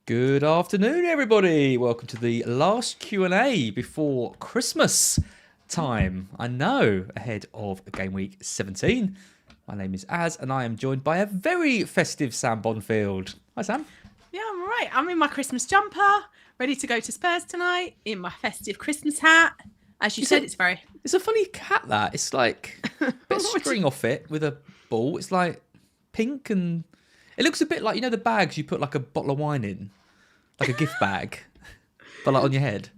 Good afternoon, everybody. Welcome to the last Q&A before Christmas time. I know, ahead of Gameweek 17. My name is Az, and I am joined by a very festive Sam Bonfield. Hi, Sam. Yeah, I'm all right. I'm in my Christmas jumper, ready to go to Spurs tonight, in my festive Christmas hat. As you said, it's a funny hat, that. It's like a bit of string off it with a ball. It's like pink, and it looks a bit like, you know, the bags you put like a bottle of wine in, like a gift bag, but like on your head.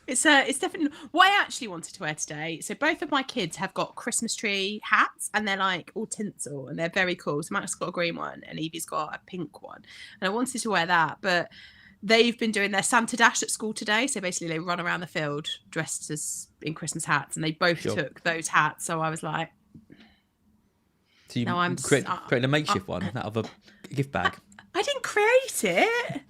It's definitely what I actually wanted to wear today. So both of my kids have got Christmas tree hats, and they're like all tinsel, and they're very cool. So Max got a green one, and Evie's got a pink one. And I wanted to wear that, but they've been doing their Santa Dash at school today. So basically, they run around the field dressed as in Christmas hats, and they both took those hats. So I was like, so you created a makeshift one out of a gift bag. I didn't create it.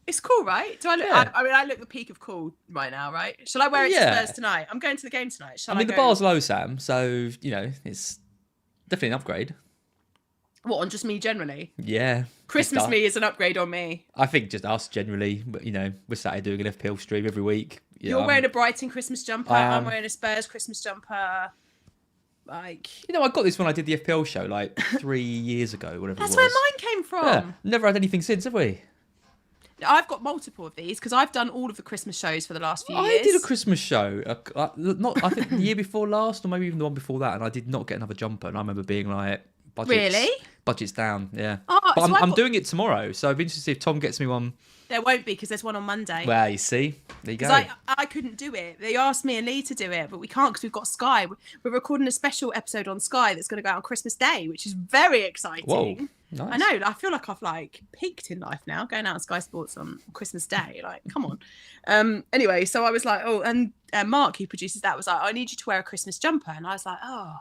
It's cool, right? Do I look? Yeah. I look the peak of cool right now, right? Shall I wear it to Spurs tonight? I'm going to the game tonight. The bar's low, Sam. So you know it's definitely an upgrade. What, on just me generally? Yeah. Christmas me is an upgrade on me. I think just us generally, but you know, we're sat here doing an FPL stream every week. You're wearing a Brighton Christmas jumper. I'm wearing a Spurs Christmas jumper. Like, you know, I got this when I did the FPL show like 3 years ago, whatever. That's where mine came from. Yeah. Never had anything since, have we? I've got multiple of these because I've done all of the Christmas shows for the last few years. I did a Christmas show, I think the year before last, or maybe even the one before that, and I did not get another jumper, and I remember being like, budget's down, yeah. Oh, but I'm doing it tomorrow, so I'd be interested to see if Tom gets me one. There won't be, because there's one on Monday. Well, you see, there you go. Because I couldn't do it. They asked me and Lee to do it, but we can't because we've got Sky. We're recording a special episode on Sky that's going to go out on Christmas Day, which is very exciting. Whoa, nice. I know. I feel like I've peaked in life now, going out on Sky Sports on Christmas Day. Like, come on. Anyway, so I was like, oh, and Mark, who produces that, was like, I need you to wear a Christmas jumper, and I was like, oh.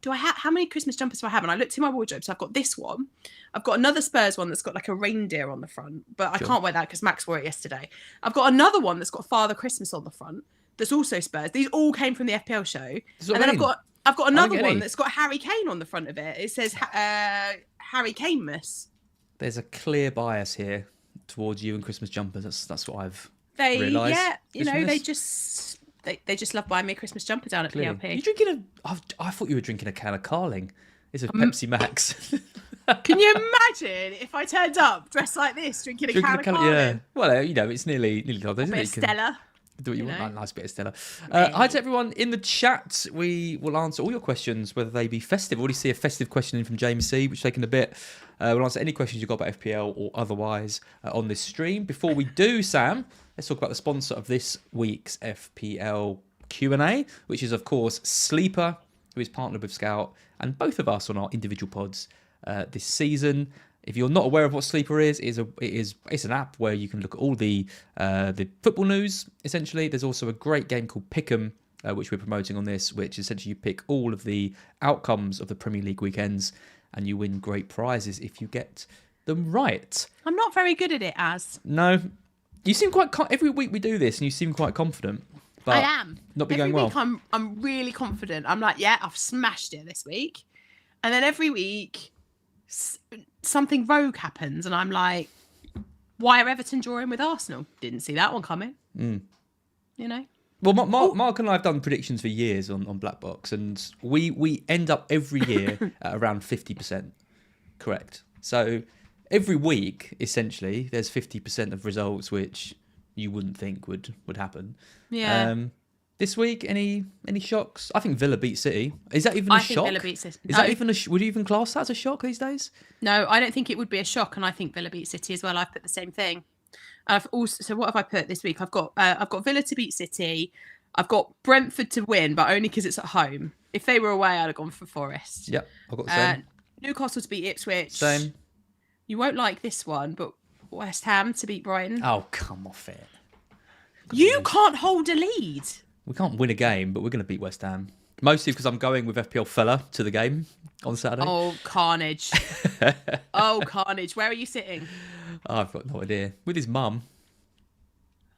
How many Christmas jumpers do I have? And I looked in my wardrobe, so I've got this one. I've got another Spurs one that's got like a reindeer on the front, but I can't wear that because Max wore it yesterday. I've got another one that's got Father Christmas on the front that's also Spurs. These all came from the FPL show. And then I've got another one that's got Harry Kane on the front of it. It says Harry Kane-mas. There's a clear bias here towards you and Christmas jumpers. That's what I've realised. Yeah, you know, they just love buying me a Christmas jumper down at PLP. You're drinking I thought you were drinking a can of Carling. It's a Pepsi Max. Can you imagine if I turned up dressed like this, drinking a can of Carling? Yeah. Well, you know, it's nearly cold, isn't it? Stella. Do what you want. A nice bit of Stella. Hi to everyone in the chat. We will answer all your questions, whether they be festive. I already see a festive question in from James C, which is taking a bit. We'll answer any questions you've got about FPL or otherwise on this stream. Before we do, Sam, let's talk about the sponsor of this week's FPL Q&A, which is, of course, Sleeper, who is partnered with Scout, and both of us on our individual pods this season. If you're not aware of what Sleeper is, it's an app where you can look at all the football news, essentially. There's also a great game called Pick'em, which we're promoting on this, which essentially you pick all of the outcomes of the Premier League weekends, and you win great prizes if you get them right. I'm not very good at it, Az. No. You seem quite... every week we do this, and you seem quite confident. But I am. Not be going well. Every week I'm really confident. I'm like, yeah, I've smashed it this week. And then every week something rogue happens, and I'm like, why are Everton drawing with Arsenal? Didn't see that one coming. You know? Well, Mark and I have done predictions for years on Black Box, and we end up every year at around 50% correct. So every week, essentially, there's 50% of results which you wouldn't think would happen. Yeah. This week, any shocks? I think Villa beat City. Is that even a shock? I think Villa beat City. Is that even would you even class that as a shock these days? No, I don't think it would be a shock, and I think Villa beat City as well. I've put the same thing. So what have I put this week? I've got Villa to beat City. I've got Brentford to win, but only because it's at home. If they were away, I'd have gone for Forest. Yep, I've got the same. Newcastle to beat Ipswich. Same. You won't like this one, but West Ham to beat Brighton. Oh, come off it. You can't hold a lead. We can't win a game, but we're going to beat West Ham. Mostly because I'm going with FPL Fella to the game on Saturday. Oh, carnage. Oh, carnage. Where are you sitting? I've got no idea. With his mum.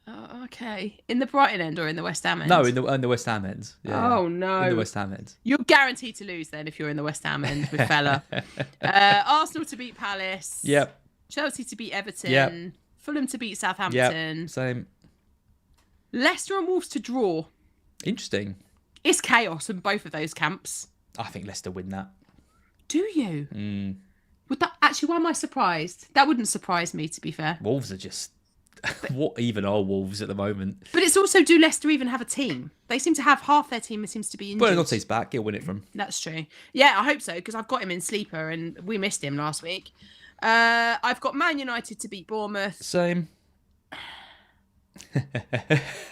Oh, okay. In the Brighton end or in the West Ham end? No, in the West Ham end. Yeah. Oh, no. In the West Ham end. You're guaranteed to lose then if you're in the West Ham end with Fella. Arsenal to beat Palace. Yep. Chelsea to beat Everton. Yep. Fulham to beat Yeah, Southampton. same. Leicester and Wolves to draw. Interesting. It's chaos in both of those camps. I think Leicester win that. Do you? Would that actually? Why am I surprised? That wouldn't surprise me, to be fair. Wolves are just what even are Wolves at the moment? But it's also, do Leicester even have a team? They seem to have half their team seems to be injured. Well, Notte's back. He'll win it from. That's true. Yeah, I hope so, because I've got him in sleeper and we missed him last week. I've got Man United to beat Bournemouth. Same.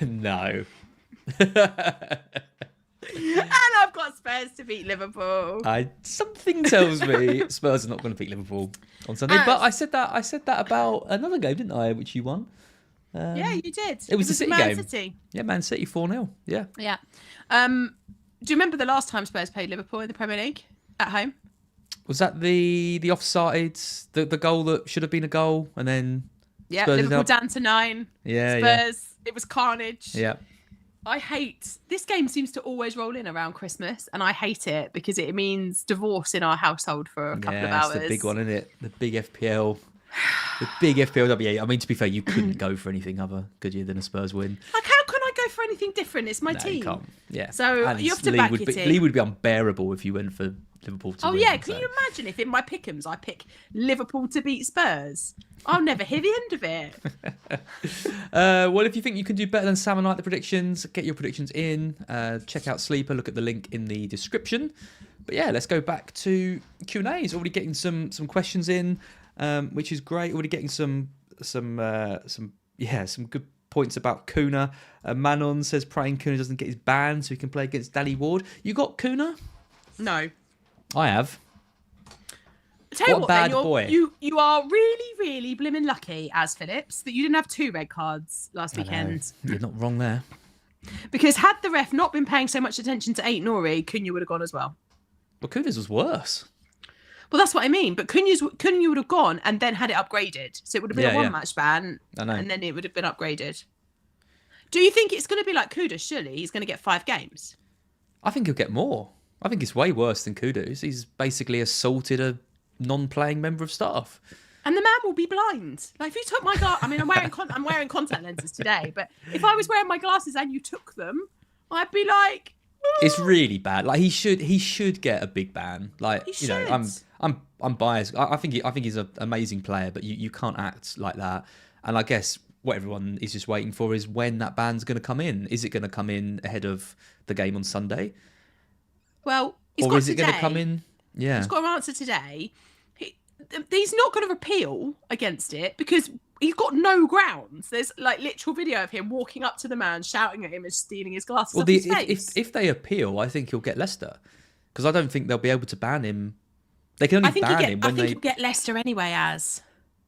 No. And I've got Spurs to beat Liverpool. Something tells me Spurs are not going to beat Liverpool on Sunday. But I said that about another game, didn't I? Which you won. Yeah, you did. It was the City Man game. City. Yeah, Man City 4-0. Yeah. Yeah. Do you remember the last time Spurs played Liverpool in the Premier League at home? Was that the offside, the goal that should have been a goal, and then Yeah, Spurs Liverpool down to 9. Yeah, Spurs. It was carnage. Yeah. I hate this game. Seems to always roll in around Christmas, and I hate it because it means divorce in our household for a couple of hours. It's the big one, isn't it? The big FPL. The big FPL. I mean, to be fair, you couldn't go for anything other, could you, than a Spurs win? Like, how can I go for anything different? It's my team. You can't. Yeah. So and you have to Lee back would your be, team. Lee would be unbearable if you went for Liverpool to win. Oh yeah, can you imagine if in my pick'ems I pick Liverpool to beat Spurs? I'll never hear the end of it. Well, if you think you can do better than Sam and I at the predictions, get your predictions in. Check out Sleeper. Look at the link in the description. But yeah, let's go back to Q&A's. Already getting some questions in, which is great. Already getting some good points about Kuna. Manon says praying Kuna doesn't get his ban so he can play against Danny Ward. You got Kuna? No. I have. Tell you What a what, bad then, boy. You are really, really blimmin' lucky as Phillips that you didn't have 2 red cards last weekend. You're not wrong there. Because had the ref not been paying so much attention to 8 Nori, Cunha would have gone as well. Well, Kuna's was worse. Well, that's what I mean. But Cunha would have gone and then had it upgraded. So it would have been a one-match ban, I know. and then it would have been upgraded. Do you think it's going to be like Kudus? Surely he's going to get 5 games. I think he'll get more. I think it's way worse than Kudus. He's basically assaulted a non-playing member of staff. And the man will be blind. Like, if you took my glass, I mean, I'm wearing contact lenses today, but if I was wearing my glasses and you took them, I'd be like, "Oh." It's really bad. Like he should get a big ban. Like He you know, should. I'm biased. I think he's an amazing player, but you can't act like that. And I guess what everyone is just waiting for is when that ban's going to come in. Is it going to come in ahead of the game on Sunday? Well, Or is it going to come in? Yeah. He's got an answer today. He's not going to appeal against it because he's got no grounds. There's like literal video of him walking up to the man, shouting at him and stealing his glasses off his face. If they appeal, I think he'll get Leicester. Because I don't think they'll be able to ban him. They can only ban him when I think he'll get Leicester anyway,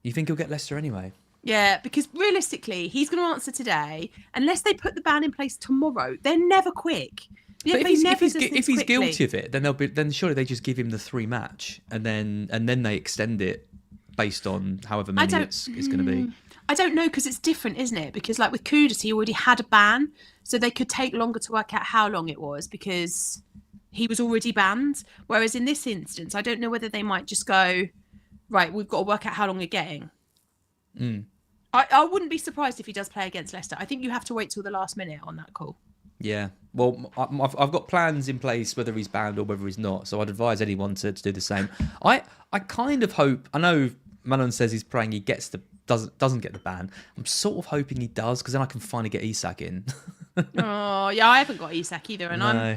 You think he'll get Leicester anyway? Yeah, because realistically, he's going to answer today. Unless they put the ban in place tomorrow, they're never quick. But if he's guilty of it, then surely they just give him the 3 match and then they extend it based on however many it's going to be. I don't know, because it's different, isn't it? Because like with Kudus, he already had a ban, so they could take longer to work out how long it was because he was already banned. Whereas in this instance, I don't know whether they might just go, right, we've got to work out how long you're getting. I wouldn't be surprised if he does play against Leicester. I think you have to wait till the last minute on that call. Yeah, well, I've got plans in place whether he's banned or whether he's not, so I'd advise anyone to do the same. I kind of hope. I know Manon says he's praying he doesn't get the ban. I'm sort of hoping he does because then I can finally get Isak in. Oh yeah, I haven't got Isak either, and No.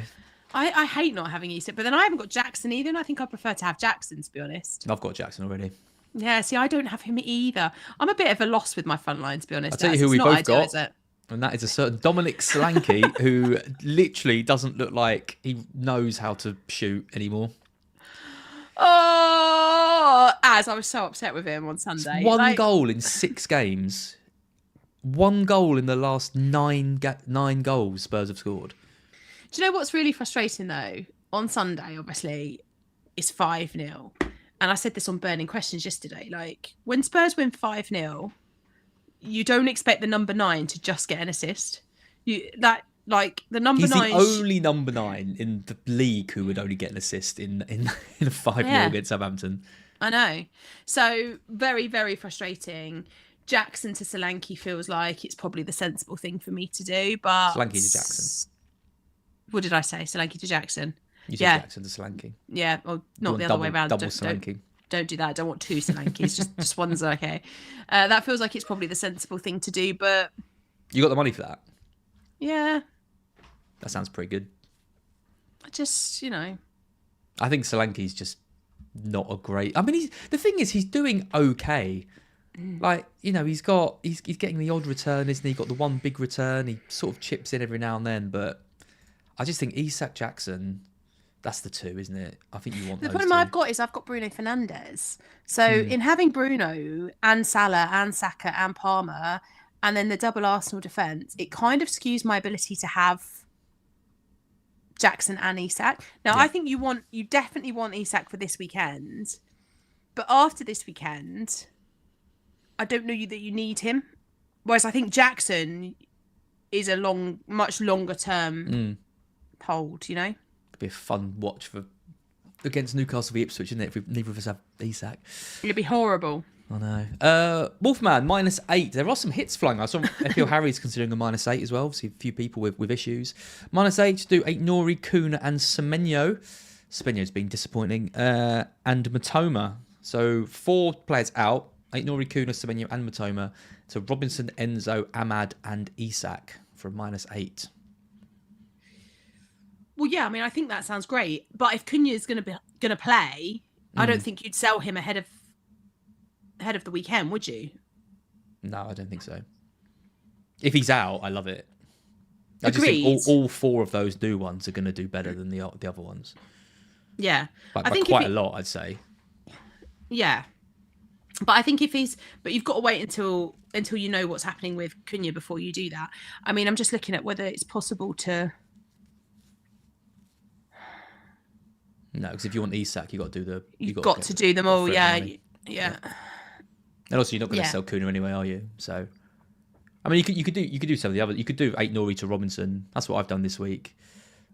I hate not having Isak, but then I haven't got Jackson either, and I think I prefer to have Jackson, to be honest. I've got Jackson already. Yeah, see, I don't have him either. I'm a bit of a loss with my front line, to be honest. I'll tell you who It's we not both ideal, got. is it? And that is a certain Dominic Solanke who literally doesn't look like he knows how to shoot anymore. Oh, I was so upset with him on Sunday. One goal in 6 games. 1 goal in the last 9 goals Spurs have scored. Do you know what's really frustrating though? On Sunday, obviously, it's 5-0. And I said this on Burning Questions yesterday. Like, when Spurs win 5-0, you don't expect the number 9 to just get an assist. The number He's 9. the only number 9 in the league who would only get an assist in a 5-0 against Southampton. I know. So very, very frustrating. Jackson to Solanke feels like it's probably the sensible thing for me to do, but Solanke to Jackson. What did I say? Solanke to Jackson. You said Jackson to Solanke. Yeah, well, not the other way around. Double Solanke. Don't do that. I don't want two Solankes. just one's okay. That feels like it's probably the sensible thing to do, but you got the money for that? Yeah. That sounds pretty good. I just, I think Solanke's just not a great. I mean, the thing is, he's doing okay. Like, he's getting the odd return, isn't he? Got the one big return. He sort of chips in every now and then, but I just think Isak, Jackson, that's the two, isn't it? I think you want the those problem two. I've got is I've got Bruno Fernandes. So in having Bruno and Salah and Saka and Palmer and then the double Arsenal defence, it kind of skews my ability to have Jackson and Isak. Now, I think you definitely want Isak for this weekend, but after this weekend, I don't know that you need him. Whereas I think Jackson is a much longer term hold. It'd be a fun watch against Newcastle v Ipswich, isn't it? If neither of us have Isak, it'd be horrible. I know. Wolfman -8. There are some hits flying. I saw FPL Harry's considering a -8 as well. Obviously, a few people with issues. -8 do Aït-Nouri, Kuna, and Semenyo. Semenyo's been disappointing. And Matoma. So 4 players out. Aït-Nouri, Kuna, Semenyo, and Matoma. So Robinson, Enzo, Ahmad, and Isak for a -8. Well, yeah. I mean, I think that sounds great. But if Cunha is going to play, I don't think you'd sell him ahead of the weekend, would you? No, I don't think so. If he's out, I love it. I Agreed. just think all 4 of those new ones are going to do better than the other ones. Yeah, I think quite a lot, I'd say. Yeah, but I think but you've got to wait until you know what's happening with Cunha before you do that. I mean, I'm just looking at whether it's possible to. No, because if you want Isak, you've got to do You've got to do them all. Yeah. And also, you're not going to sell Kuna anyway, are you? So, I mean, you could do some of the other. You could do Aït-Nouri to Robinson. That's what I've done this week.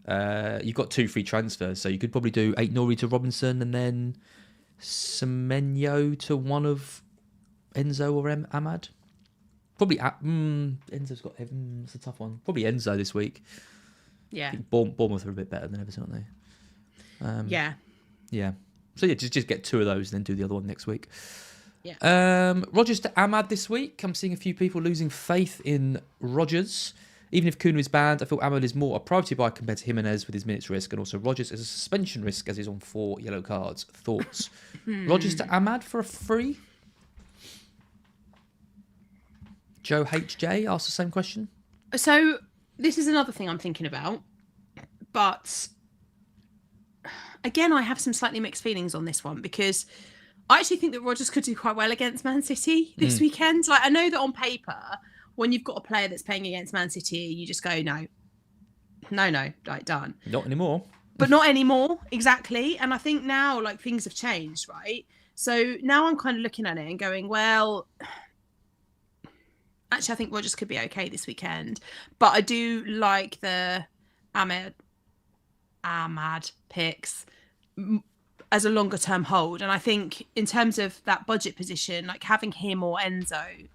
You've got 2 free transfers, so you could probably do Aït-Nouri to Robinson and then Semenyo to one of Enzo or Ahmad. Probably Enzo's got. It's a tough one. Probably Enzo this week. Yeah. I think Bournemouth are a bit better than Everton, aren't they? Yeah. Yeah. So yeah, just get 2 of those and then do the other one next week. Yeah. Rodgers to Ahmad this week. I'm seeing a few people losing faith in Rodgers. Even if Kuna is banned, I feel Ahmad is more a priority buy compared to Jimenez with his minutes risk, and also Rodgers is a suspension risk as he's on 4 yellow cards. Thoughts? Rodgers to Ahmad for a free? Joe HJ asked the same question. So this is another thing I'm thinking about, but again, I have some slightly mixed feelings on this one because I actually think that Rodgers could do quite well against Man City this weekend. Like, I know that on paper, when you've got a player that's playing against Man City, you just go, no, like, done. Not anymore. But not anymore, exactly. And I think now, like, things have changed, right? So now I'm kind of looking at it and going, well, actually, I think Rodgers could be okay this weekend. But I do like the Ahmad picks as a longer term hold. And I think in terms of that budget position, like having him or Enzo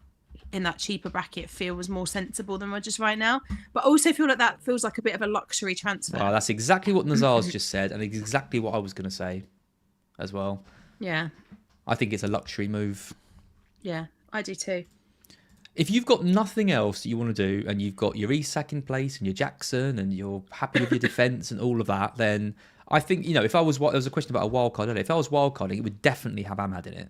in that cheaper bracket feels more sensible than Rodgers right now. But I also feel like that feels like a bit of a luxury transfer. Well, that's exactly what Nazar's just said, and exactly what I was going to say as well. Yeah. I think it's a luxury move. Yeah, I do too. If you've got nothing else that you want to do, and you've got your Isak in place and your Jackson, and you're happy with your defence and all of that, then I think, if there was a question about a wild card, if I was wild carding, it would definitely have Ahmad in it.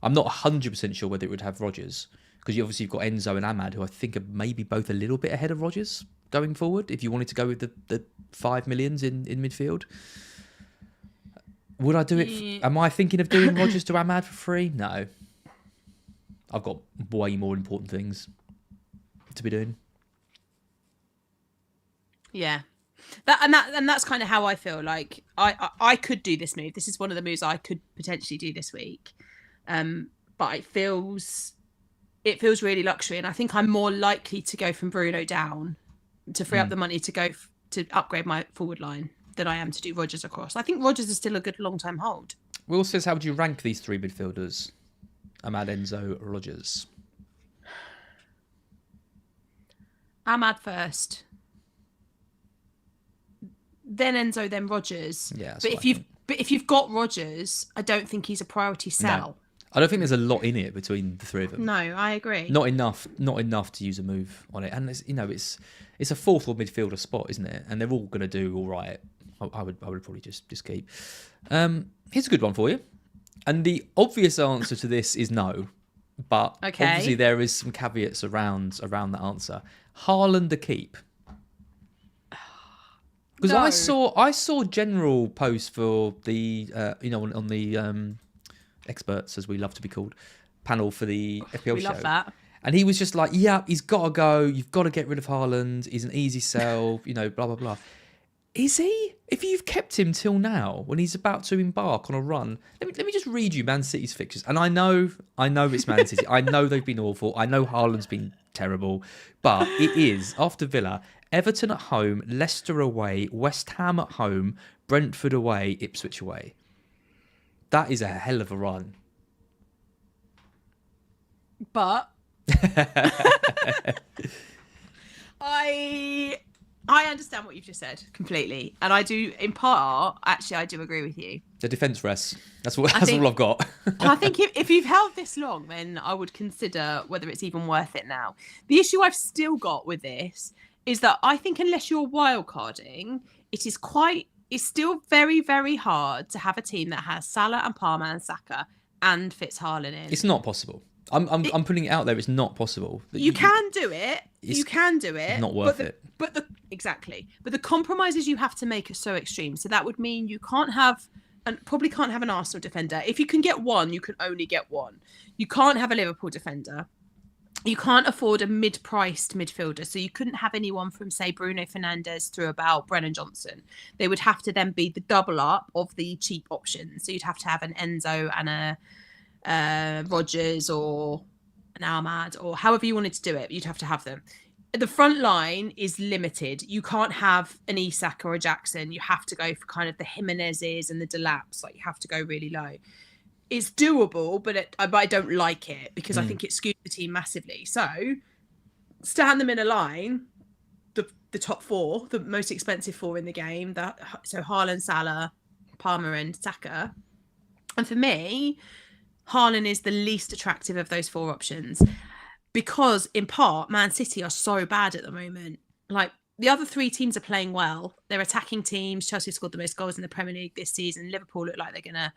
I'm not 100% sure whether it would have Rodgers, because you've got Enzo and Ahmad, who I think are maybe both a little bit ahead of Rodgers going forward, if you wanted to go with the 5 millions in midfield. Would I do it? Am I thinking of doing Rodgers to Ahmad for free? No. I've got way more important things to be doing. Yeah. That's kind of how I feel. Like I could do this move. This is one of the moves I could potentially do this week. But it feels really luxury, and I think I'm more likely to go from Bruno down to free up the money to go to upgrade my forward line than I am to do Rodgers across. I think Rodgers is still a good long-term hold. Will says, how would you rank these three midfielders? Ahmad, Enzo, Rodgers. Ahmad first, then Enzo, then Rodgers. Yeah, that's but what if I you've think. but if you've got Rodgers, I don't think he's a priority sell. I don't think there's a lot in it between the three of them. No, I agree. Not enough to use a move on it. And it's a fourth or midfielder spot, isn't it? And they're all going to do all right. I would probably just keep. Here's a good one for you. And the obvious answer to this is no, but obviously there is some caveats around that answer. Haaland a keep. Because No. I saw general posts for the on the experts, as we love to be called, panel for the FPL We show. love that. And he was just like, yeah, he's got to go. You've got to get rid of Haaland. He's an easy sell, blah, blah, blah. Is he? If you've kept him till now, when he's about to embark on a run, let me just read you Man City's fixtures. And I know it's Man City. I know they've been awful. I know Haaland's been terrible. But it is, after Villa, Everton at home, Leicester away, West Ham at home, Brentford away, Ipswich away. That is a hell of a run. But I understand what you've just said completely, and I do in part. Actually, I do agree with you. The defence rests. That's all I've got. I think if you've held this long, then I would consider whether it's even worth it now. The issue I've still got with this is that I think unless you're wildcarding, it's still very, very hard to have a team that has Salah and Palmer and Saka and fits Haaland in. It's not possible. I'm putting it out there. It's not possible. You can do it. You can do it. Not worth it. But the compromises you have to make are so extreme. So that would mean you can't have and probably can't have an Arsenal defender. If you can get one, you can only get one. You can't have a Liverpool defender. You can't afford a mid-priced midfielder. So you couldn't have anyone from, say, Bruno Fernandes through about Brennan Johnson. They would have to then be the double up of the cheap options. So you'd have to have an Enzo and a Rodgers or an Ahmad or however you wanted to do it. You'd have to have them. The front line is limited. You can't have an Isak or a Jackson. You have to go for kind of the Jimenez's and the Delaps. Like you have to go really low. It's doable, but I don't like it because I think it skews the team massively. So stand them in a line, the top four, the most expensive four in the game. So Haaland, Salah, Palmer, and Saka. And for me, Haaland is the least attractive of those four options because, in part, Man City are so bad at the moment. Like the other three teams are playing well. They're attacking teams. Chelsea scored the most goals in the Premier League this season. Liverpool look like they're going to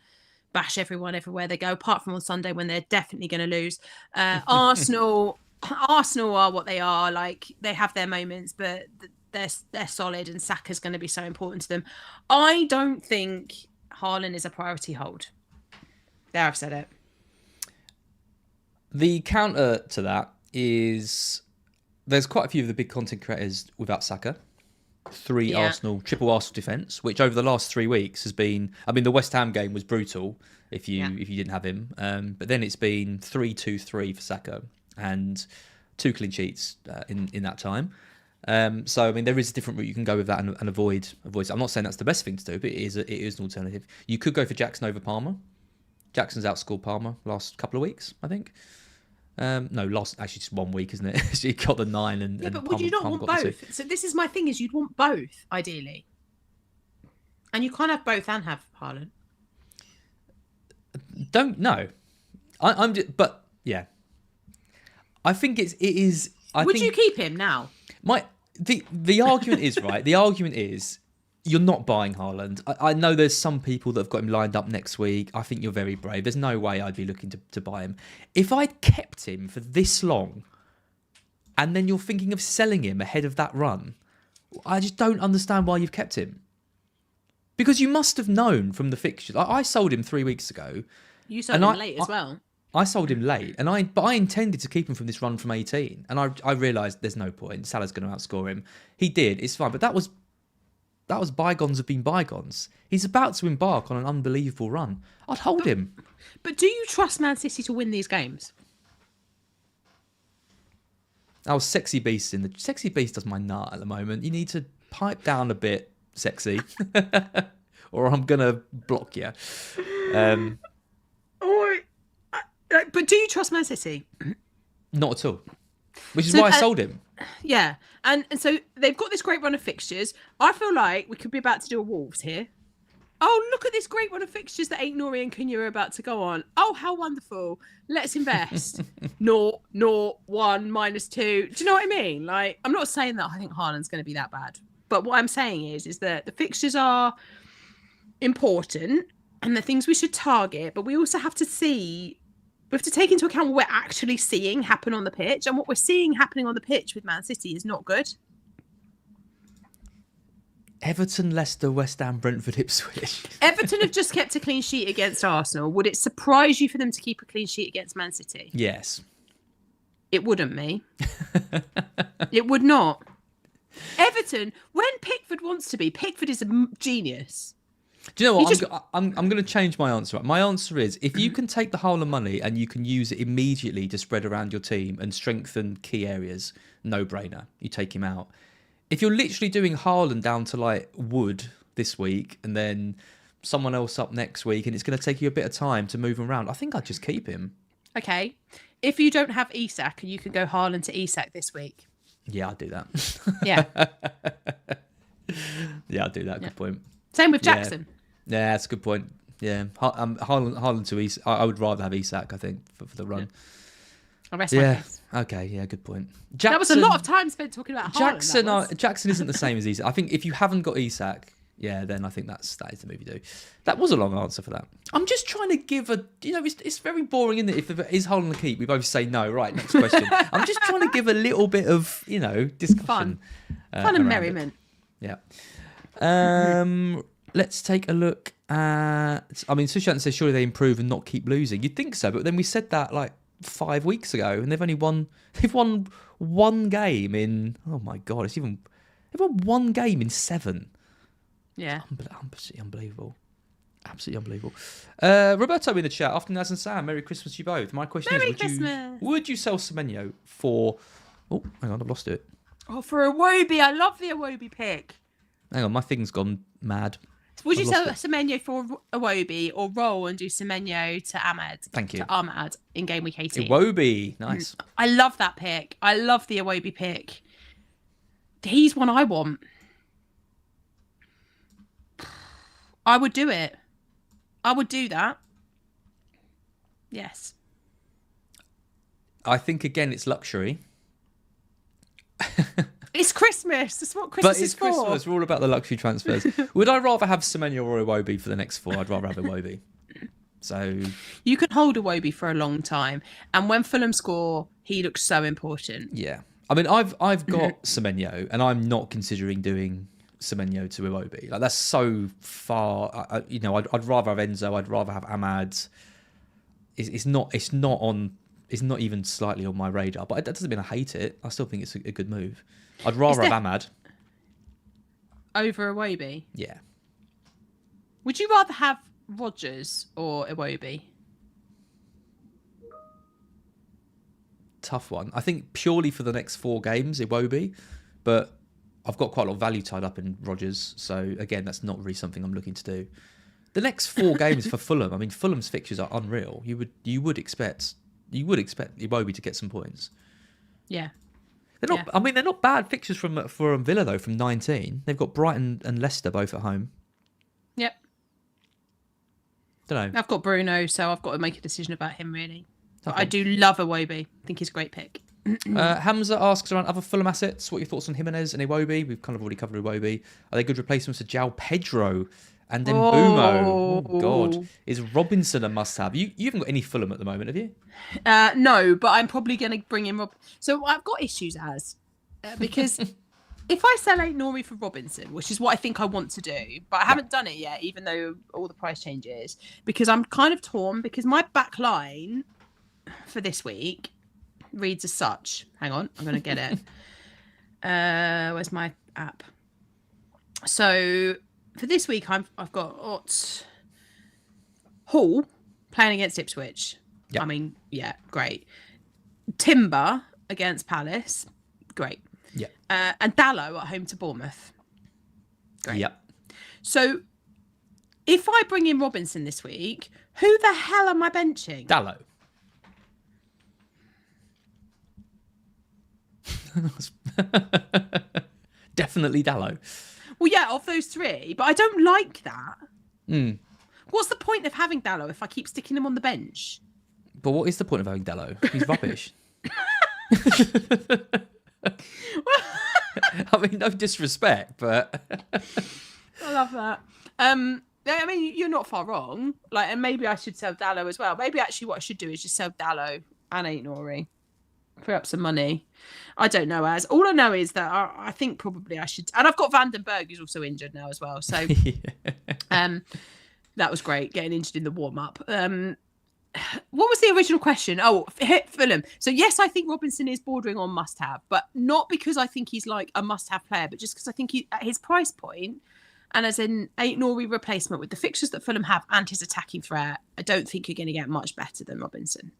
bash everyone everywhere they go, apart from on Sunday when they're definitely going to lose. Arsenal are what they are. Like they have their moments, but they're solid, and Saka's going to be so important to them. I don't think Haaland is a priority hold. There, I've said it. The counter to that is there's quite a few of the big content creators without Saka. Triple Arsenal defence, which over the last 3 weeks has been. I mean, the West Ham game was brutal if you didn't have him, but then it's been 3-2-3 for Saka and 2 clean sheets in that time. So I mean, there is a different route you can go with that and avoid. I'm not saying that's the best thing to do, but it is an alternative. You could go for Jackson over Palmer. Jackson's outscored Palmer last couple of weeks, I think. Just 1 week, isn't it? He got the 9 and but Palmer, would you not Palmer want got the 2. both? So this is my thing: is you'd want both ideally, and you can't have both and have Haaland. Don't know. But yeah, I think it is. Would you keep him now? The argument is right. The argument is you're not buying Haaland. I know there's some people that have got him lined up next week. I think you're very brave. There's no way I'd be looking to buy him. If I'd kept him for this long, and then you're thinking of selling him ahead of that run, I just don't understand why you've kept him. Because you must have known from the fixtures. I sold him 3 weeks ago. You sold him late as well. I sold him late, but I intended to keep him from this run from 18, and I realised there's no point. Salah's going to outscore him. He did. It's fine, but that was bygones have been bygones. He's about to embark on an unbelievable run. I'd hold him. But do you trust Man City to win these games? Sexy Beast Sexy Beast does my nut at the moment. You need to pipe down a bit, Sexy. or I'm gonna block you. But do you trust Man City? Not at all. Which is why I sold him. Yeah, and so they've got this great run of fixtures. I feel like we could be about to do a Wolves here. Oh, look at this great run of fixtures that Nori and Cunha are about to go on. Oh, how wonderful. Let's invest. 0, 1, -2. Do you know what I mean? Like, I'm not saying that I think Haaland's going to be that bad. But what I'm saying is that the fixtures are important and the things we should target. But we also have to see, we have to take into account what we're actually seeing happen on the pitch. And what we're seeing happening on the pitch with Man City is not good. Everton, Leicester, West Ham, Brentford, Ipswich. Everton have just kept a clean sheet against Arsenal. Would it surprise you for them to keep a clean sheet against Man City? Yes. It wouldn't, me. It would not. Everton, when Pickford wants to be, Pickford is a genius. Do you know what? I'm going to change my answer. My answer is, if you can take the Haaland money and you can use it immediately to spread around your team and strengthen key areas, no brainer. You take him out. If you're literally doing Haaland down to like Wood this week and then someone else up next week and it's going to take you a bit of time to move him around, I think I'd just keep him. Okay. If you don't have Isak and you can go Haaland to Isak this week. Yeah, I'd do that. Yeah. Yeah, I'd do that. Good point. Same with Jackson. Yeah, that's a good point. Yeah. Haaland to Isak. I would rather have Isak, I think, for the run. Yeah. I'll rest my case. Okay, yeah, good point. Jackson, that was a lot of time spent talking about Haaland. Jackson isn't the same as Isak. I think if you haven't got Isak, yeah, then I think that is the move you do. That was a long answer for that. I'm just trying to give it's very boring, isn't it? If it is Haaland the keep, we both say no. Right, next question. I'm just trying to give a little bit of, discussion. Fun and merriment. It. Yeah. Let's take a look at... I mean, Solanke says surely they improve and not keep losing. You'd think so, but then we said that like 5 weeks ago, and they've won one game in, oh my god, they've won one game in 7. Yeah, absolutely unbelievable. Roberto in the chat, afternoon Naz and Sam, Merry Christmas to you both. My question is, would you sell Semenyo for... Oh, hang on, I've lost it. Oh, for Iwobi. I love the Iwobi pick. Hang on, my thing's gone mad. Would you sell Semenyo for Iwobi or roll and do Semenyo to Ahmed? Thank you. To Ahmed in game week 18. Iwobi, nice. I love that pick. I love the Iwobi pick. He's one I want. I would do it. I would do that. Yes. I think, again, it's luxury. It's Christmas. That's what Christmas is for. But it's Christmas. We're all about the luxury transfers. Would I rather have Semenyo or Iwobi for the next 4? I'd rather have Iwobi. So you can hold Iwobi for a long time, and when Fulham score, he looks so important. Yeah, I mean, I've got Semenyo, and I'm not considering doing Semenyo to Iwobi. Like, that's so far. I'd rather have Enzo. I'd rather have Ahmad. It's not even slightly on my radar. But that doesn't mean I hate it. I still think it's a good move. I'd rather have Ahmad over Iwobi. Yeah. Would you rather have Rodgers or Iwobi? Tough one. I think purely for the next 4 games, Iwobi, but I've got quite a lot of value tied up in Rodgers, so again, that's not really something I'm looking to do. The next 4 games for Fulham. I mean, Fulham's fixtures are unreal. You would expect Iwobi to get some points. Yeah. They're not. Yeah. I mean, they're not bad fixtures for Villa though. From 19, they've got Brighton and Leicester both at home. Yep. Don't know. I've got Bruno, so I've got to make a decision about him really. But I do love Iwobi. I think he's a great pick. Hamza asks around other Fulham assets. What are your thoughts on Jimenez and Iwobi? We've kind of already covered Iwobi. Are they good replacements for João Pedro and Mbumo? Oh God, is Robinson a must-have? You haven't got any Fulham at the moment, have you? No, but I'm probably going to bring in Rob. So I've got issues because if I sell Nori for Robinson, which is what I think I want to do, but I haven't done it yet, even though all the price changes, because I'm kind of torn because my back line for this week reads as such. Hang on, I'm going to get it. Where's my app? So for this week, I've got Hall playing against Ipswich. Yep. I mean, yeah, great. Timber against Palace, great. Yeah. And Dallo at home to Bournemouth, great. Yep. So If I bring in Robinson this week, who the hell am I benching? Dallo. Definitely Dallo. Well, yeah, of those three, but I don't like that. Mm. What's the point of having Dallo if I keep sticking him on the bench? But what is the point of having Dallo? He's rubbish. I mean, no disrespect, but I love that. I mean, you're not far wrong. Like, and maybe I should sell Dallo as well. Maybe actually what I should do is just sell Dallo and Ain't Nori. Free up some money. I don't know. As all I know is that I think probably I should. And I've got Vandenberg, who's also injured now as well. So, that was great getting injured in the warm up. What was the original question? Oh, Fulham. So yes, I think Robinson is bordering on must-have, but not because I think he's like a must-have player, but just because I think at his price point, and as an Ain't Nori replacement with the fixtures that Fulham have and his attacking threat, I don't think you're going to get much better than Robinson.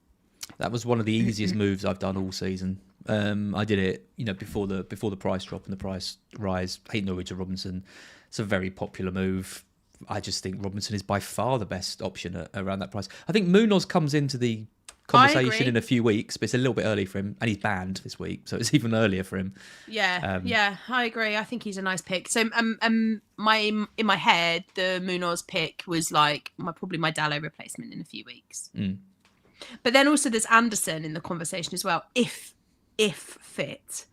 That was one of the easiest moves I've done all season. I did it, before the price drop and the price rise. Ain't Nori to Robinson. It's a very popular move. I just think Robinson is by far the best option around that price. I think Munoz comes into the conversation in a few weeks, but it's a little bit early for him, and he's banned this week, so it's even earlier for him. Yeah, I agree. I think he's a nice pick. So, in my head, the Munoz pick was like probably my Dallo replacement in a few weeks. Mm. But then also there's Anderson in the conversation as well, if fit.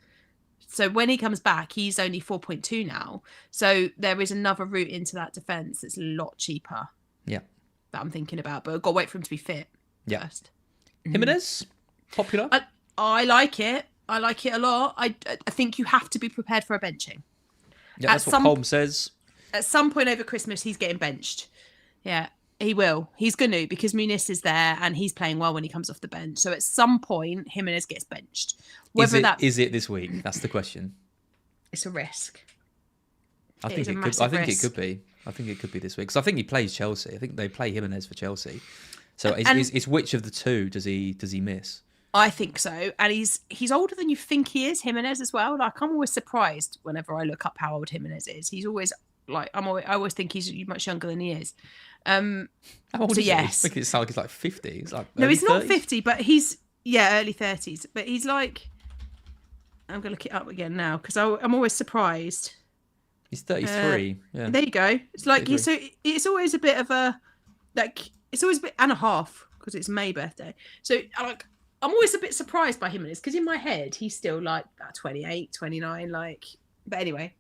So when he comes back, he's only 4.2 now. So there is another route into that defence that's a lot cheaper. Yeah. That I'm thinking about. But I've got to wait for him to be fit first. Jimenez? Popular? I like it. I like it a lot. I think you have to be prepared for a benching. Yeah, that's what Holmes says. At some point over Christmas, he's getting benched. Yeah, he will. He's going to, because Muniz is there and he's playing well when he comes off the bench. So at some point, Jimenez gets benched. Is it this week? That's the question. It's a risk. I think it could. I think it could be. I think it could be this week, because I think he plays Chelsea. I think they play Jimenez for Chelsea. So it's which of the two does he miss? I think so, and he's older than you think he is, Jimenez as well. Like, I'm always surprised whenever I look up how old Jimenez is. He's always like I always think he's much younger than he is. How old is he? Yes, I think it's like he's like 50. He's like no, he's 30s? not 50, but he's early 30s. But he's like, I'm gonna look it up again now because I'm always surprised. He's 33. Yeah, there you go. It's like it's always a bit of a it's always a bit and a half because it's May birthday. So I'm always a bit surprised by Jimenez because in my head he's still like 28, 29. But anyway.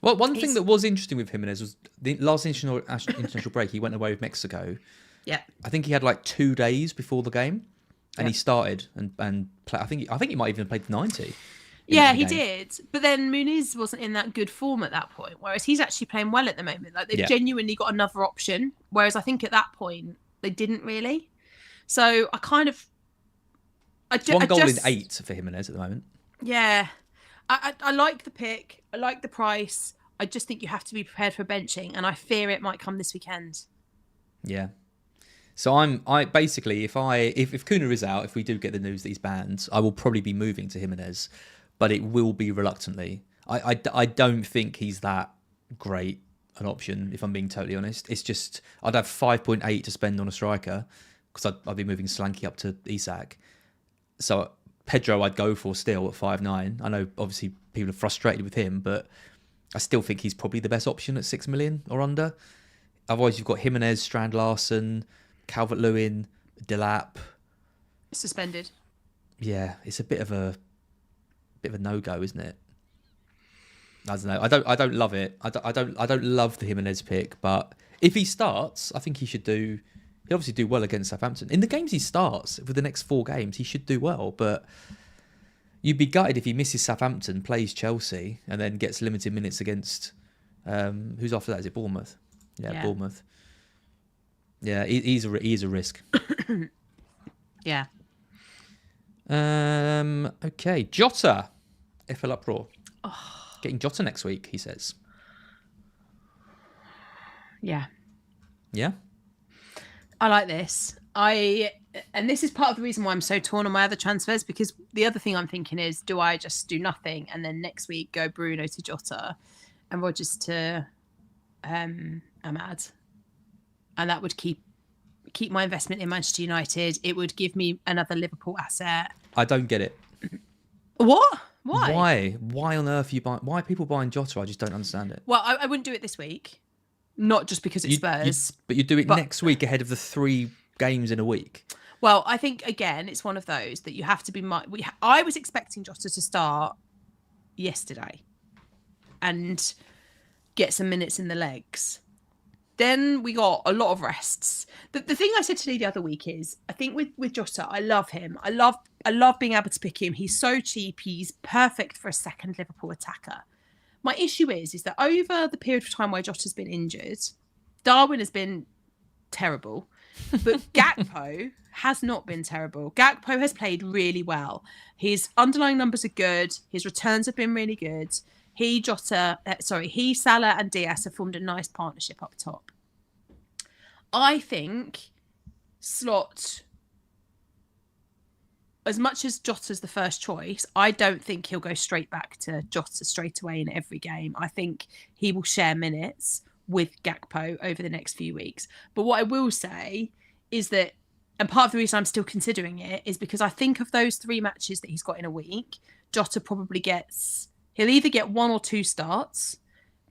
Well, one thing that was interesting with Jimenez was the last international break. He went away with Mexico. Yeah. I think he had like 2 days before the game, and he started and play. I think he might even have played 90. Yeah, he did. But then Muniz wasn't in that good form at that point, whereas he's actually playing well at the moment. Like they've genuinely got another option, whereas I think at that point they didn't really. So I kind of. One goal in 8 for Jimenez at the moment. Yeah. I like the pick. I like the price. I just think you have to be prepared for benching, and I fear it might come this weekend. Yeah. So I basically, if Kuna is out, if we do get the news that he's banned, I will probably be moving to Jimenez, but it will be reluctantly. I don't think he's that great an option, if I'm being totally honest. It's just I'd have 5.8 to spend on a striker because I'd be moving Solanke up to Isak. So Pedro I'd go for still at 5.9. I know obviously people are frustrated with him, but I still think he's probably the best option at 6 million or under. Otherwise you've got Jimenez, Strand Larson, Calvert-Lewin, Delap. Suspended. Yeah, it's a bit of a no-go, isn't it? I don't know. I don't love it. I don't love the Jimenez pick, but if he starts, I think he'll obviously do well against Southampton. In the games he starts, for the next 4 games, he should do well, but you'd be gutted if he misses Southampton, plays Chelsea, and then gets limited minutes against who's after that? Is it Bournemouth? Yeah. Bournemouth. Yeah, he's a risk. Yeah. Okay, Jota. FPL uproar. Oh. Getting Jota next week, he says. Yeah. Yeah? I like this. And this is part of the reason why I'm so torn on my other transfers, because the other thing I'm thinking is, do I just do nothing and then next week go Bruno to Jota and Rodgers to Ahmad? and that would keep my investment in Manchester United. It would give me another Liverpool asset. I don't get it. What? Why? Why on earth why are people buying Jota? I just don't understand it. Well, I wouldn't do it this week. Not just because it's Spurs. But you do it next week ahead of the 3 games in a week. Well, I think, again, it's one of those that you have to be... I was expecting Jota to start yesterday and get some minutes in the legs. Then we got a lot of rests. The thing I said to Lee the other week is, I think with Jota, I love him. I love being able to pick him. He's so cheap. He's perfect for a second Liverpool attacker. My issue is that over the period of time where Jota's been injured, Darwin has been terrible, but Gakpo has not been terrible. Gakpo has played really well. His underlying numbers are good. His returns have been really good. He, Salah and Diaz have formed a nice partnership up top. I think Slot, as much as Jota's the first choice, I don't think he'll go straight back to Jota straight away in every game. I think he will share minutes with Gakpo over the next few weeks. But what I will say is that, and part of the reason I'm still considering it is because I think of those 3 matches that he's got in a week, Jota probably he'll either get 1 or 2 starts,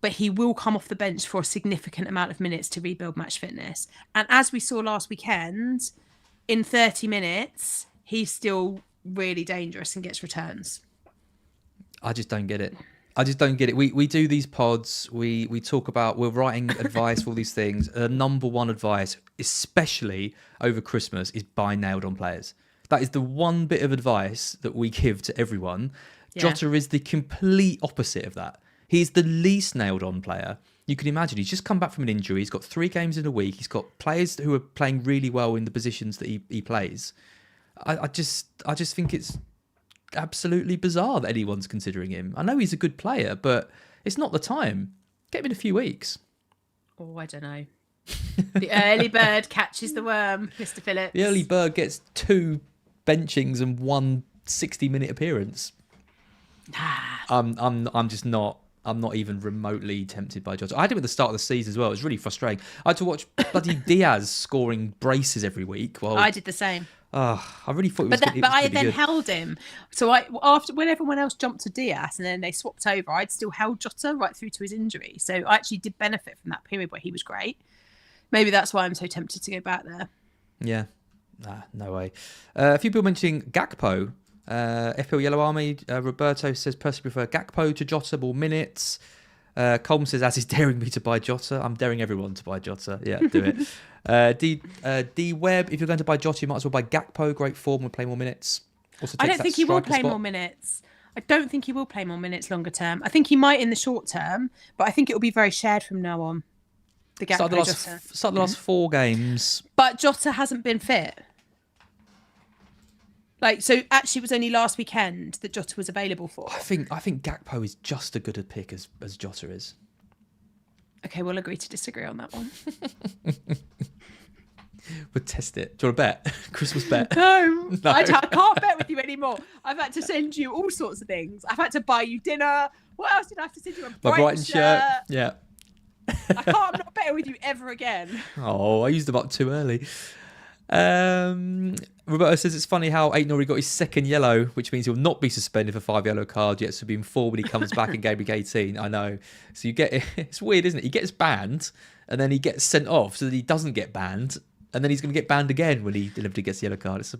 but he will come off the bench for a significant amount of minutes to rebuild match fitness. And as we saw last weekend, in 30 minutes, he's still really dangerous and gets returns. I just don't get it. We do these pods. We talk about, we're writing advice for all these things. Number one advice, especially over Christmas, is buy nailed on players. That is the one bit of advice that we give to everyone. Yeah. Jota is the complete opposite of that. He's the least nailed on player. You can imagine he's just come back from an injury. He's got 3 games in a week. He's got players who are playing really well in the positions that he plays. I just think it's absolutely bizarre that anyone's considering him. I know he's a good player, but it's not the time. Get him in a few weeks. Oh, I don't know. The early bird catches the worm, Mr. Phillips. The early bird gets 2 benchings and 1 60-minute appearance. I'm just not. I'm not even remotely tempted by Jota. I had him at the start of the season as well. It was really frustrating. I had to watch bloody Diaz scoring braces every week. Well, I did the same. I really thought it was But I then held him. So when everyone else jumped to Diaz and then they swapped over, I'd still held Jota right through to his injury. So I actually did benefit from that period where he was great. Maybe that's why I'm so tempted to go back there. Yeah. No way. A few people mentioning Gakpo. FPL Yellow Army, Roberto says personally prefer Gakpo to Jota, more minutes. Colm says, as he's daring me to buy Jota, I'm daring everyone to buy Jota. Yeah, do it. D Webb, if you're going to buy Jota, you might as well buy Gakpo. Great form, will play more minutes. Also I don't think he will play more minutes. I don't think he will play more minutes longer term. I think he might in the short term, but I think it will be very shared from now on. The Gakpo Start the last 4 games. But Jota hasn't been fit. So actually, it was only last weekend that Jota was available for. I think Gakpo is just as good a pick as Jota is. Okay, we'll agree to disagree on that one. We'll test it. Do you want to bet? Christmas bet? No. I can't bet with you anymore. I've had to send you all sorts of things. I've had to buy you dinner. What else did I have to send you? My Brighton shirt. Yeah. I'm not betting with you ever again. Oh, I used them up too early. Roberto says it's funny how Aït-Nouri got his 2nd yellow, which means he'll not be suspended for 5 yellow cards, yet to be in 4 when he comes back in Gameweek 18. I know. So it's weird, isn't it? He gets banned and then he gets sent off so that he doesn't get banned, and then he's going to get banned again when he inevitably gets the yellow card. It's a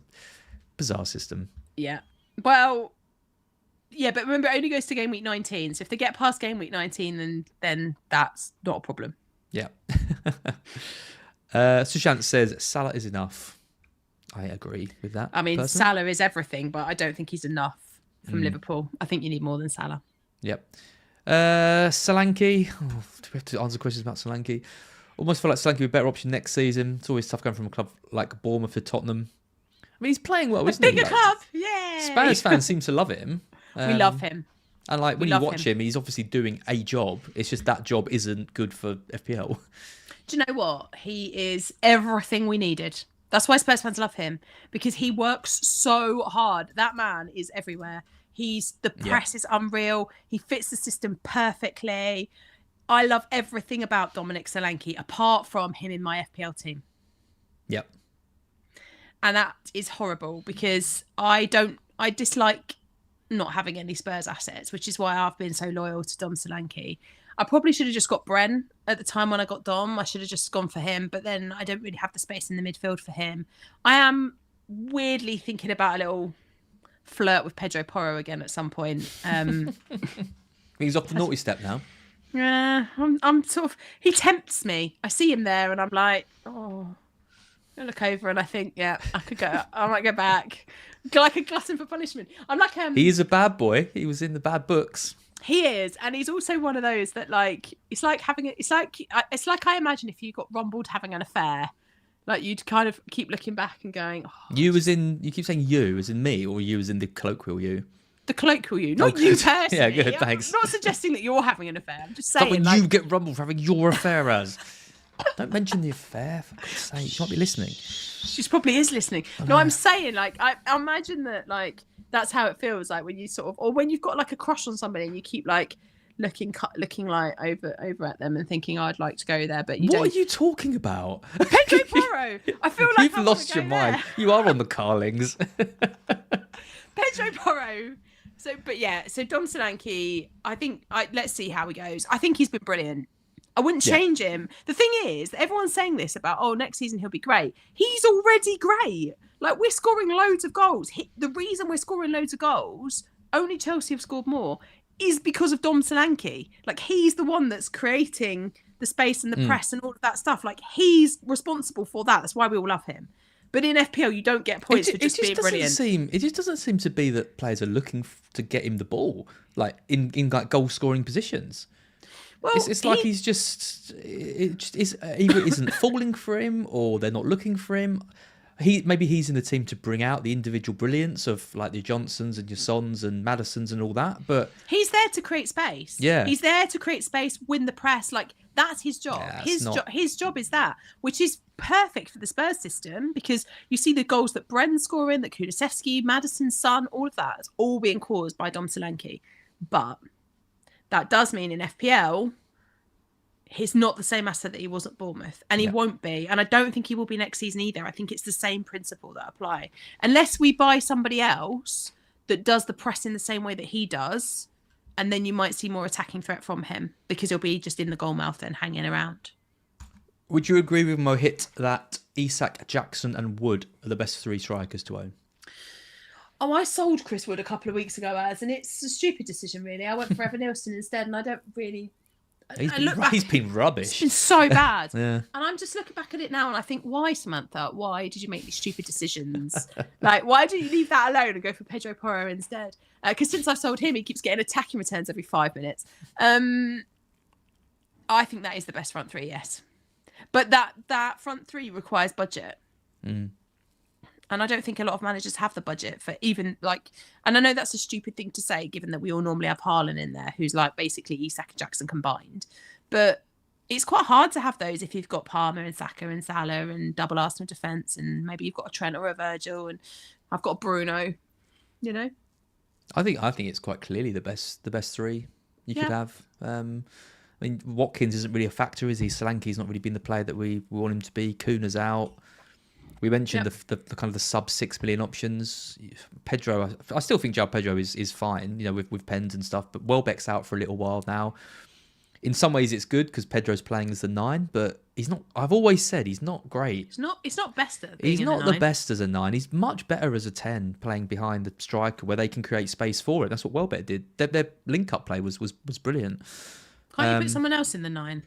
bizarre system. Yeah. Well, yeah, but remember, it only goes to Gameweek 19. So if they get past Gameweek 19, then that's not a problem. Yeah. Sushant says Salah is enough. I agree with that. I mean, personally. Salah is everything, but I don't think he's enough from Liverpool. I think you need more than Salah. Yep. Solanke. Do we have to answer questions about Solanke? Almost feel like Solanke would be a better option next season. It's always tough going from a club like Bournemouth to Tottenham. I mean, he's playing well, isn't he? Bigger club, yeah. Spurs fans seem to love him. We love him. And when you watch him, he's obviously doing a job. It's just that job isn't good for FPL. Do you know what? He is everything we needed. That's why Spurs fans love him, because he works so hard. That man is everywhere. The press is unreal. He fits the system perfectly. I love everything about Dominic Solanke apart from him in my FPL team. Yep. And that is horrible because I dislike not having any Spurs assets, which is why I've been so loyal to Dom Solanke. I probably should have just got Bren at the time when I got Dom. I should have just gone for him, but then I don't really have the space in the midfield for him. I am weirdly thinking about a little flirt with Pedro Porro again at some point. He's off the naughty step now. Yeah, I'm sort of. He tempts me. I see him there, and I'm like, oh. I look over and I think, yeah, I could go. I might go back, like a glutton for punishment. I'm like, he is a bad boy. He was in the bad books. He is, and he's also one of those that, like, it's like I imagine if you got rumbled having an affair, like you'd kind of keep looking back and going, oh, you keep saying you as in me, or you as in the colloquial you. The colloquial you, not you personally. Yeah, good, thanks. I'm not suggesting that you're having an affair. I'm just saying, when you get rumbled for having your affair as. Don't mention the affair, for God's sake. She might be listening. She probably is listening. No, I'm saying, like, I imagine that, like, that's how it feels, like, when you sort of, or when you've got, like, a crush on somebody and you keep, like, looking like over at them and thinking, oh, I'd like to go there, but you don't. What are you talking about? Pedro Porro. I feel like you've lost your mind. There. You are on the Carlings. Pedro Porro. So Dom Solanke, I think, let's see how he goes. I think he's been brilliant. I wouldn't change him. The thing is, everyone's saying this about, oh, next season he'll be great. He's already great. Like, we're scoring loads of goals. The reason we're scoring loads of goals, only Chelsea have scored more, is because of Dom Solanke. Like, he's the one that's creating the space and the press and all of that stuff. Like, he's responsible for that. That's why we all love him. But in FPL, you don't get points for just being brilliant. It just doesn't seem to be that players are looking to get him the ball, like in like goal scoring positions. Well, it's like he's just either isn't falling for him or they're not looking for him. Maybe he's in the team to bring out the individual brilliance of like the Johnsons and your Sons and Madisons and all that, but he's there to create space. Yeah, he's there to create space, win the press. Like, that's his job. Yeah, his job is that, which is perfect for the Spurs system because you see the goals that Bren's scoring, that Kulusevski, Madison's son, all of that is all being caused by Dom Solanke. But that does mean in FPL, he's not the same asset that he was at Bournemouth. And he won't be. And I don't think he will be next season either. I think it's the same principle that apply. Unless we buy somebody else that does the press in the same way that he does, and then you might see more attacking threat from him because he'll be just in the goal mouth and hanging around. Would you agree with Mohit that Isak, Jackson and Wood are the best three strikers to own? Oh, I sold Chris Wood a couple of weeks ago, and it's a stupid decision, really. I went for Evan Nielsen instead, and I don't really... He's been rubbish. It's been so bad. Yeah. And I'm just looking back at it now, and I think, why, Samantha? Why did you make these stupid decisions? Like, why did you leave that alone and go for Pedro Porro instead? Because since I've sold him, he keeps getting attacking returns every 5 minutes. I think that is the best front three, yes. But that front three requires budget. Mm. And I don't think a lot of managers have the budget for even like, and I know that's a stupid thing to say, given that we all normally have Haaland in there, who's like basically Isak and Jackson combined. But it's quite hard to have those if you've got Palmer and Saka and Salah and double Arsenal defence, and maybe you've got a Trent or a Virgil, and I've got a Bruno, you know. I think it's quite clearly the best three you could have. I mean, Watkins isn't really a factor, is he? Solanke's not really been the player that we want him to be. Kuna's out. We mentioned the kind of the sub 6 million options. Pedro, I still think João Pedro is fine, you know, with pens and stuff. But Welbeck's out for a little while now. In some ways, it's good because Pedro's playing as the 9, but he's not. I've always said he's not great. It's not best at being He's not the best as a 9. He's much better as a 10, playing behind the striker where they can create space for it. That's what Welbeck did. Their link-up play was brilliant. Can't you put someone else in the 9?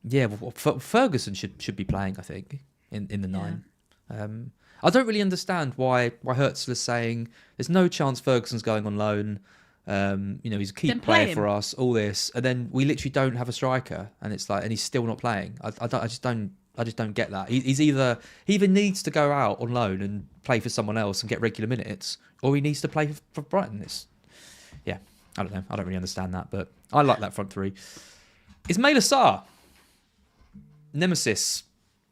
Yeah, well, Ferguson should be playing, I think, in the 9. I don't really understand why Herzl is saying there's no chance Ferguson's going on loan. You know, he's a key player for us. All this, and then we literally don't have a striker, and it's like, and he's still not playing. I just don't get that. He either needs to go out on loan and play for someone else and get regular minutes, or he needs to play for Brighton. I don't know. I don't really understand that, but I like that front three. Is Mela Sarr nemesis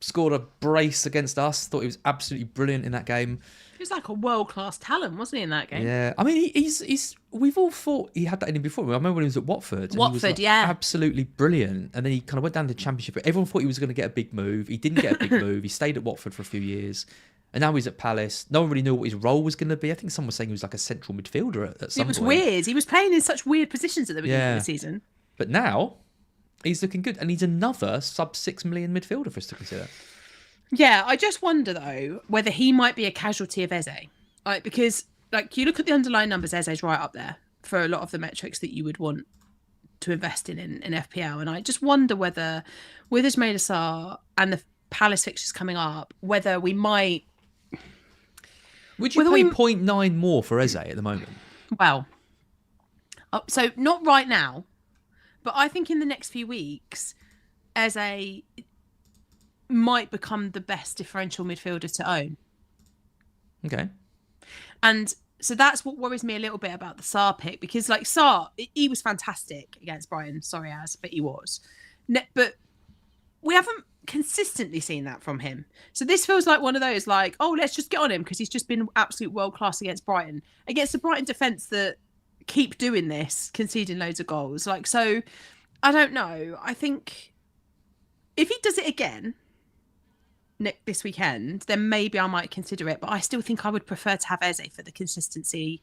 scored a brace against us. Thought he was absolutely brilliant in that game. He was like a world-class talent, wasn't he, in that game? Yeah, I mean, he's. We've all thought he had that in him before. I remember when he was at Watford. And he was like absolutely brilliant. And then he kind of went down to the Championship. Everyone thought he was going to get a big move. He didn't get a big move. He stayed at Watford for a few years. And now he's at Palace. No one really knew what his role was going to be. I think someone was saying he was like a central midfielder at some point. It was weird. He was playing in such weird positions at the beginning of the season. But now, he's looking good. And he's another sub-6 million midfielder for us to consider. Yeah, I just wonder, though, whether he might be a casualty of Eze. Like, because you look at the underlying numbers, Eze's right up there for a lot of the metrics that you would want to invest in FPL. And I just wonder whether, with Ismaila Sarr and the Palace fixtures coming up, whether we might... Would you pay 0.9 more for Eze at the moment? Well, so not right now, but I think in the next few weeks, Eze might become the best differential midfielder to own. Okay. And so that's what worries me a little bit about the Sarr pick, because Sarr, he was fantastic against Brighton. Sorry, but he was. But we haven't consistently seen that from him. So this feels like one of those let's just get on him because he's just been absolute world class against Brighton. Against the Brighton defence that keep doing this, conceding loads of goals. So I don't know. I think if he does it again this weekend, then maybe I might consider it. But I still think I would prefer to have Eze for the consistency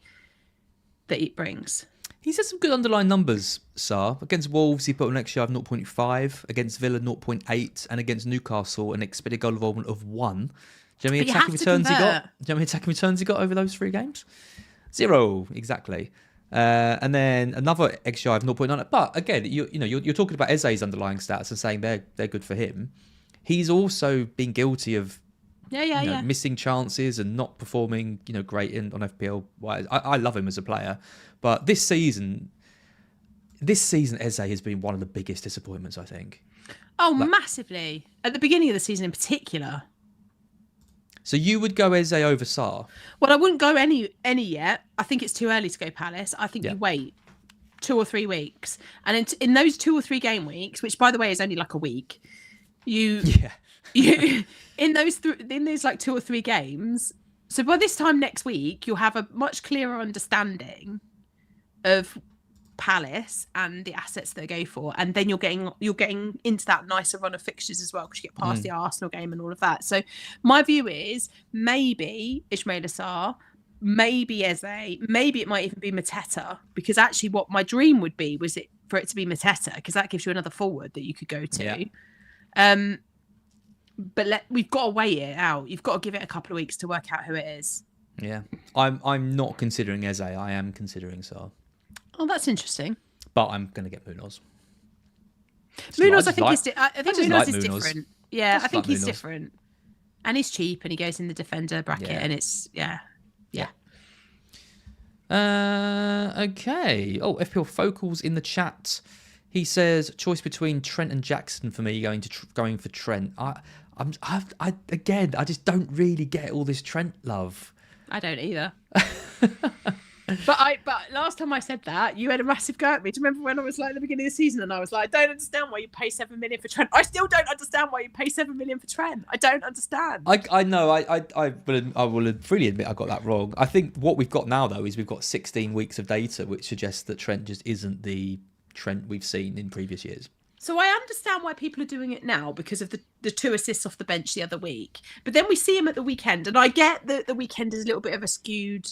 that it brings. He's had some good underlying numbers, Sarr. Against Wolves, he put an XG of 0.5. Against Villa, 0.8. And against Newcastle, an expected goal involvement of 1. Do you know how many attacking returns he got? Do you know how many attacking returns he got over those 3 games? 0, exactly. And then another XG of 0.9. But again, you're talking about Eze's underlying stats and saying they're good for him. He's also been guilty of missing chances and not performing, great on FPL. I love him as a player, but this season Eze has been one of the biggest disappointments, I think. Oh, massively. At the beginning of the season in particular. So you would go Eze over Sarr? Well, I wouldn't go any yet. I think it's too early to go Palace. I think you wait 2 or 3 weeks. And in those 2 or 3 game weeks, which by the way is only like a week, you in those 2 or 3 games. So by this time next week, you'll have a much clearer understanding of Palace and the assets they go for, and then you're getting into that nicer run of fixtures as well, because you get past the Arsenal game and all of that. So my view is maybe Ismaila Sarr, maybe Eze, maybe it might even be Mateta, because actually what my dream would be was for it to be Mateta, because that gives you another forward that you could go to. Yeah. But we've got to weigh it out. You've got to give it a couple of weeks to work out who it is. Yeah, I'm not considering Eze. I am considering Sarr. Oh, that's interesting. But I'm going to get Munoz. Munoz, I think Munoz is different. Yeah, I think he's different. And he's cheap and he goes in the defender bracket and it's, yeah. Okay. Oh, FPL Focals in the chat. He says, choice between Trent and Jackson for me, going for Trent. I just don't really get all this Trent love. I don't either. But last time I said that, you had a massive go at me. Do you remember when I was at the beginning of the season and I was like, I don't understand why you pay 7 million for Trent. I still don't understand why you pay 7 million for Trent. I don't understand. I know. I will freely admit I got that wrong. I think what we've got now though is we've got 16 weeks of data, which suggests that Trent just isn't the Trent we've seen in previous years. So I understand why people are doing it now because of the 2 assists off the bench the other week. But then we see him at the weekend, and I get that the weekend is a little bit of a skewed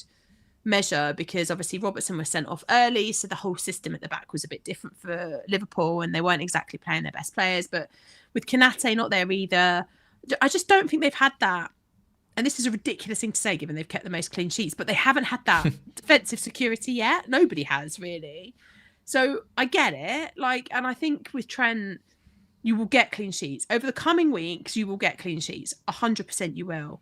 measure because obviously Robertson was sent off early, so the whole system at the back was a bit different for Liverpool and they weren't exactly playing their best players. But with Konate not there either, I just don't think they've had that, and this is a ridiculous thing to say given they've kept the most clean sheets, but they haven't had that defensive security yet. Nobody has really. So I get it, and I think with Trent you will get clean sheets over the coming weeks. You will get clean sheets, 100% you will.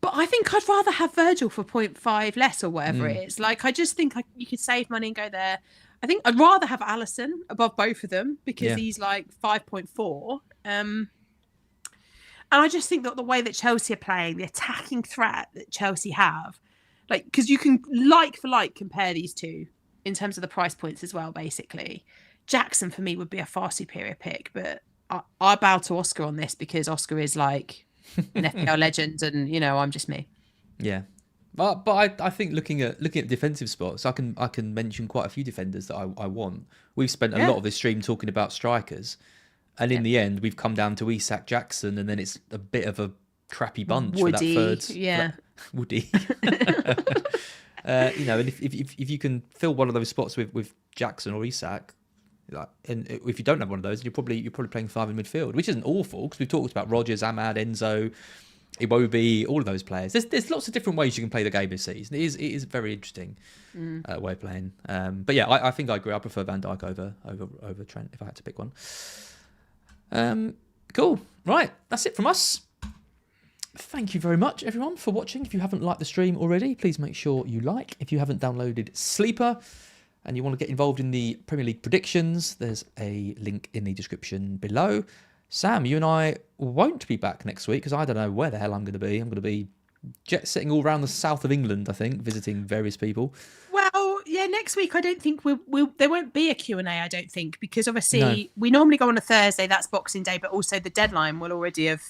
But I think I'd rather have Virgil for 0.5 less or whatever it is. I just think you could save money and go there. I think I'd rather have Alisson above both of them because he's 5.4. And I just think that the way that Chelsea are playing, the attacking threat that Chelsea have, because you can for like compare these two in terms of the price points as well, basically. Jackson for me would be a far superior pick, but I bow to Oscar on this because Oscar is like an FPL legend, and I'm just me. Yeah. But I think looking at defensive spots, I can mention quite a few defenders that I want. We've spent a lot of this stream talking about strikers, and in the end, we've come down to Isak, Jackson, and then it's a bit of a crappy bunch Woody, for that third. yeah. Woody. And if you can fill one of those spots with Jackson or Isak, and if you don't have one of those, you're probably playing 5 in midfield, which isn't awful because we've talked about Rodgers, Ahmad, Enzo, Iwobi, all of those players. There's lots of different ways you can play the game this season. It is a very interesting way of playing. But yeah, I think I agree. I prefer Van Dijk over Trent if I had to pick one. Cool. Right, that's it from us. Thank you very much, everyone, for watching. If you haven't liked the stream already, please make sure you like. If you haven't downloaded Sleeper and you want to get involved in the Premier League predictions, there's a link in the description below. Sam, you and I won't be back next week because I don't know where the hell I'm going to be. I'm going to be jet-setting all around the south of England, I think, visiting various people. Well, yeah, next week I don't think there won't be a Q&A, I don't think, because obviously we normally go on a Thursday, that's Boxing Day, but also the deadline will already have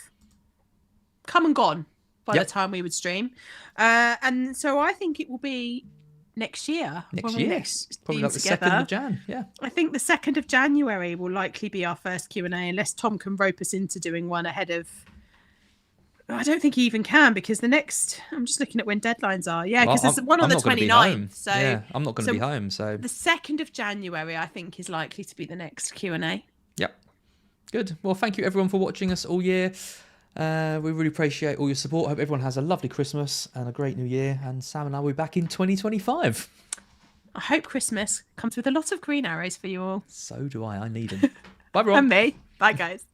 come and gone by the time we would stream. And so I think it will be next year. Probably like the 2nd of Jan, yeah. I think the 2nd of January will likely be our first Q&A, unless Tom can rope us into doing one ahead of... I don't think he even can, because the next... I'm just looking at when deadlines are. Yeah, because there's one on the 29th. So yeah, I'm not going to be home, so... The 2nd of January, I think, is likely to be the next Q&A. Yep. Good. Well, thank you, everyone, for watching us all year. We really appreciate all your support. I hope everyone has a lovely Christmas and a great New Year. And Sam and I will be back in 2025. I hope Christmas comes with a lot of green arrows for you all. So do I. I need them. Bye, everyone. And me. Bye, guys.